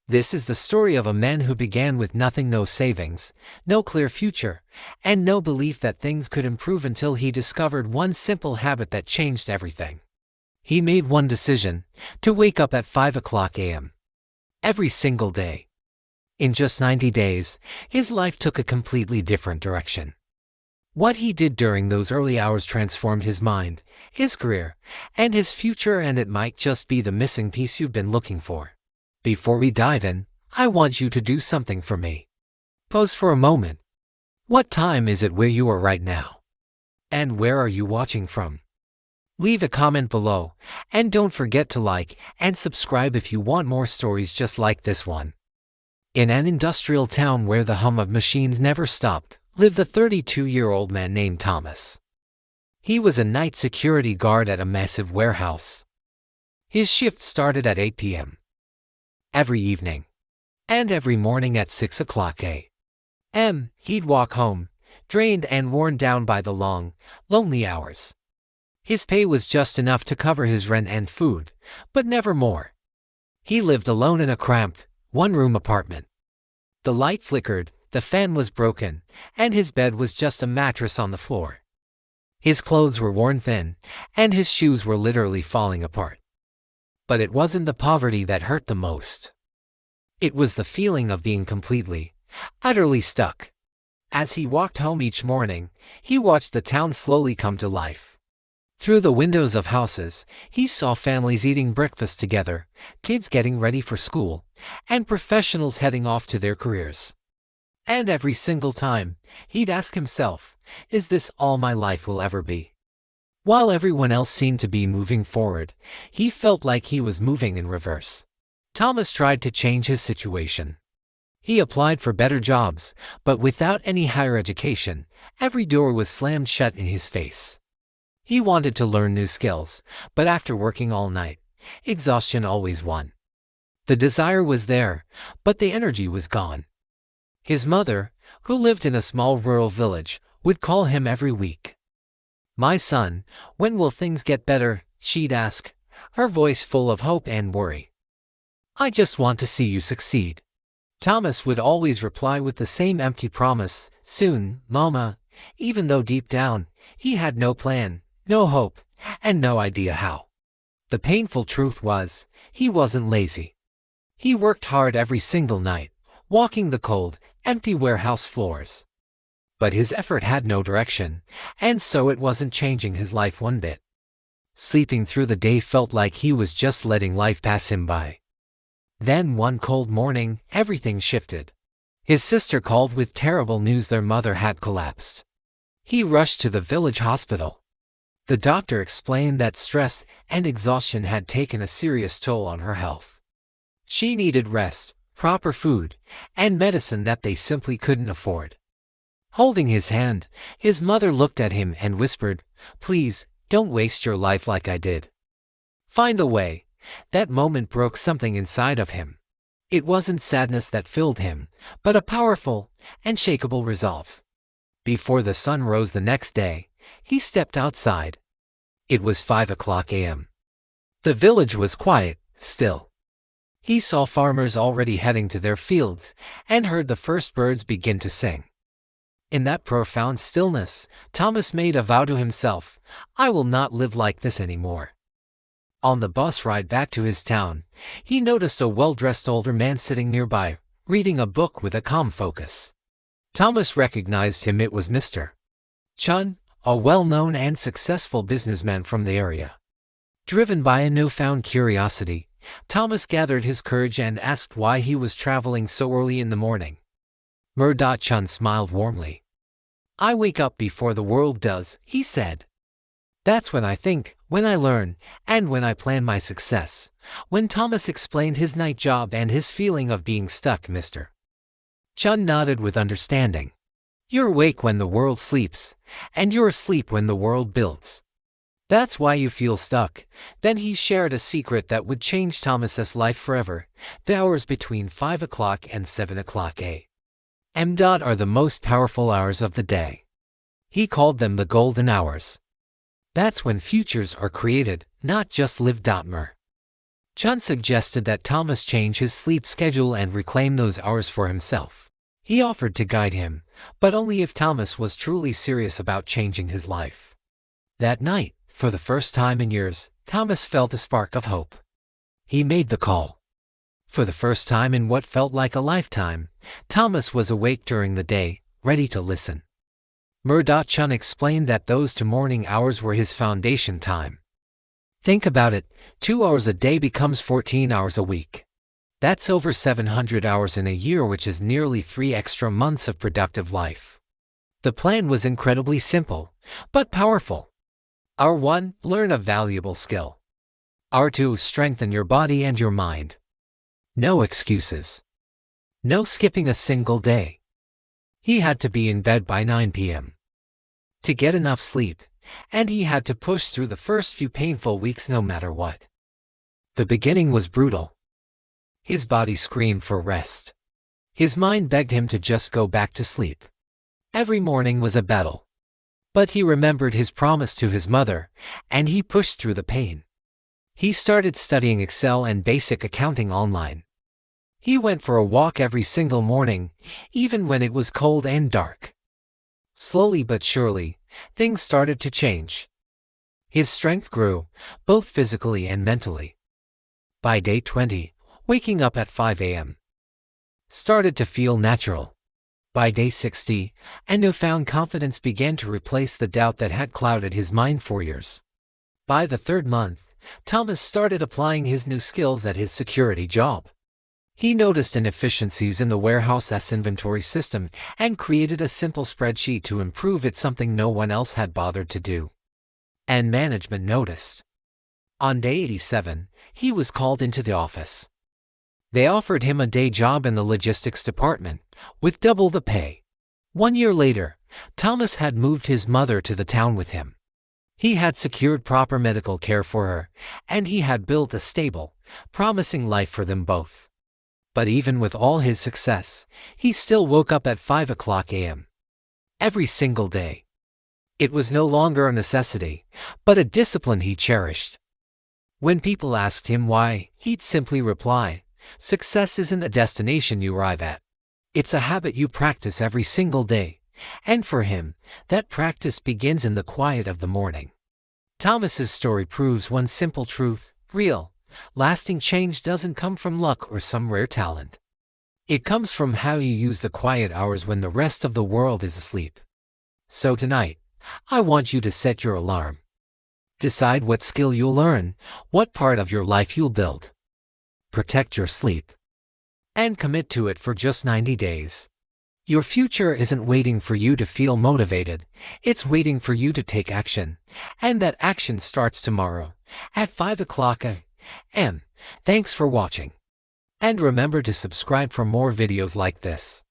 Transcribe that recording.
This is the story of a man who began with nothing, no savings, no clear future, and no belief that things could improve until he discovered one simple habit that changed everything. He made one decision: to wake up at 5 o'clock a.m. every single day. In just 90 days, his life took a completely different direction. What he did during those early hours transformed his mind, his career, and his future, and it might just be the missing piece you've been looking for. Before we dive in, I want you to do something for me. Pause for a moment. What time is it where you are right now? And where are you watching from? Leave a comment below, and don't forget to like and subscribe if you want more stories just like this one. In an industrial town where the hum of machines never stopped, lived a 32-year-old man named Thomas. He was a night security guard at a massive warehouse. His shift started at 8 p.m. every evening, and every morning at 6 o'clock a.m. he'd walk home, drained and worn down by the long, lonely hours. His pay was just enough to cover his rent and food, but never more. He lived alone in a cramped, one-room apartment. The light flickered, the fan was broken, and his bed was just a mattress on the floor. His clothes were worn thin, and his shoes were literally falling apart. But it wasn't the poverty that hurt the most. It was the feeling of being completely, utterly stuck. As he walked home each morning, he watched the town slowly come to life. Through the windows of houses, he saw families eating breakfast together, kids getting ready for school, and professionals heading off to their careers. And every single time, he'd ask himself, is this all my life will ever be? While everyone else seemed to be moving forward, he felt like he was moving in reverse. Thomas tried to change his situation. He applied for better jobs, but without any higher education, every door was slammed shut in his face. He wanted to learn new skills, but after working all night, exhaustion always won. The desire was there, but the energy was gone. His mother, who lived in a small rural village, would call him every week. "My son, when will things get better?" she'd ask, her voice full of hope and worry. "I just want to see you succeed." Thomas would always reply with the same empty promise, "Soon, Mama," even though deep down, he had no plan, no hope, and no idea how. The painful truth was, he wasn't lazy. He worked hard every single night, walking the cold, empty warehouse floors. But his effort had no direction, and so it wasn't changing his life one bit. Sleeping through the day felt like he was just letting life pass him by. Then one cold morning, everything shifted. His sister called with terrible news: their mother had collapsed. He rushed to the village hospital. The doctor explained that stress and exhaustion had taken a serious toll on her health. She needed rest, proper food, and medicine that they simply couldn't afford. Holding his hand, his mother looked at him and whispered, "Please, don't waste your life like I did. Find a way." That moment broke something inside of him. It wasn't sadness that filled him, but a powerful, unshakable resolve. Before the sun rose the next day, he stepped outside. It was 5 o'clock a.m. The village was quiet, still. He saw farmers already heading to their fields, and heard the first birds begin to sing. In that profound stillness, Thomas made a vow to himself: "I will not live like this anymore." On the bus ride back to his town, he noticed a well-dressed older man sitting nearby, reading a book with a calm focus. Thomas recognized him. It was Mr. Chun, a well-known and successful businessman from the area. Driven by a newfound curiosity, Thomas gathered his courage and asked why he was traveling so early in the morning. Chun smiled warmly. "I wake up before the world does," he said. "That's when I think, when I learn, and when I plan my success." When Thomas explained his night job and his feeling of being stuck, Mr. Chun nodded with understanding. "You're awake when the world sleeps, and you're asleep when the world builds. That's why you feel stuck." Then he shared a secret that would change Thomas's life forever: the hours between 5 o'clock and 7 o'clock a.m. are the most powerful hours of the day. He called them the golden hours. That's when futures are created, not just lived. Chun suggested that Thomas change his sleep schedule and reclaim those hours for himself. He offered to guide him, but only if Thomas was truly serious about changing his life. That night, for the first time in years, Thomas felt a spark of hope. He made the call. For the first time in what felt like a lifetime, Thomas was awake during the day, ready to listen. Chun explained that those 2 morning hours were his foundation time. Think about it, 2 hours a day becomes 14 hours a week. That's over 700 hours in a year, which is nearly 3 extra months of productive life. The plan was incredibly simple, but powerful. R1. Learn a valuable skill. R2. Strengthen your body and your mind. No excuses. No skipping a single day. He had to be in bed by 9 p.m. to get enough sleep, and he had to push through the first few painful weeks no matter what. The beginning was brutal. His body screamed for rest. His mind begged him to just go back to sleep. Every morning was a battle. But he remembered his promise to his mother, and he pushed through the pain. He started studying Excel and basic accounting online. He went for a walk every single morning, even when it was cold and dark. Slowly but surely, things started to change. His strength grew, both physically and mentally. By day 20, waking up at 5 a.m. started to feel natural. By day 60, a newfound confidence began to replace the doubt that had clouded his mind for years. By the 3rd month, Thomas started applying his new skills at his security job. He noticed inefficiencies in the warehouse's inventory system and created a simple spreadsheet to improve it, something no one else had bothered to do. And management noticed. On day 87, he was called into the office. They offered him a day job in the logistics department, with double the pay. 1 year later, Thomas had moved his mother to the town with him. He had secured proper medical care for her, and he had built a stable, promising life for them both. But even with all his success, he still woke up at 5 o'clock a.m. every single day. It was no longer a necessity, but a discipline he cherished. When people asked him why, he'd simply reply, "Success isn't a destination you arrive at. It's a habit you practice every single day." And for him, that practice begins in the quiet of the morning. Thomas's story proves one simple truth: real, lasting change doesn't come from luck or some rare talent. It comes from how you use the quiet hours when the rest of the world is asleep. So tonight, I want you to set your alarm. Decide what skill you'll learn, what part of your life you'll build. Protect your sleep. And commit to it for just 90 days. Your future isn't waiting for you to feel motivated, it's waiting for you to take action. And that action starts tomorrow, at 5 o'clock a.m. Thanks for watching. And remember to subscribe for more videos like this.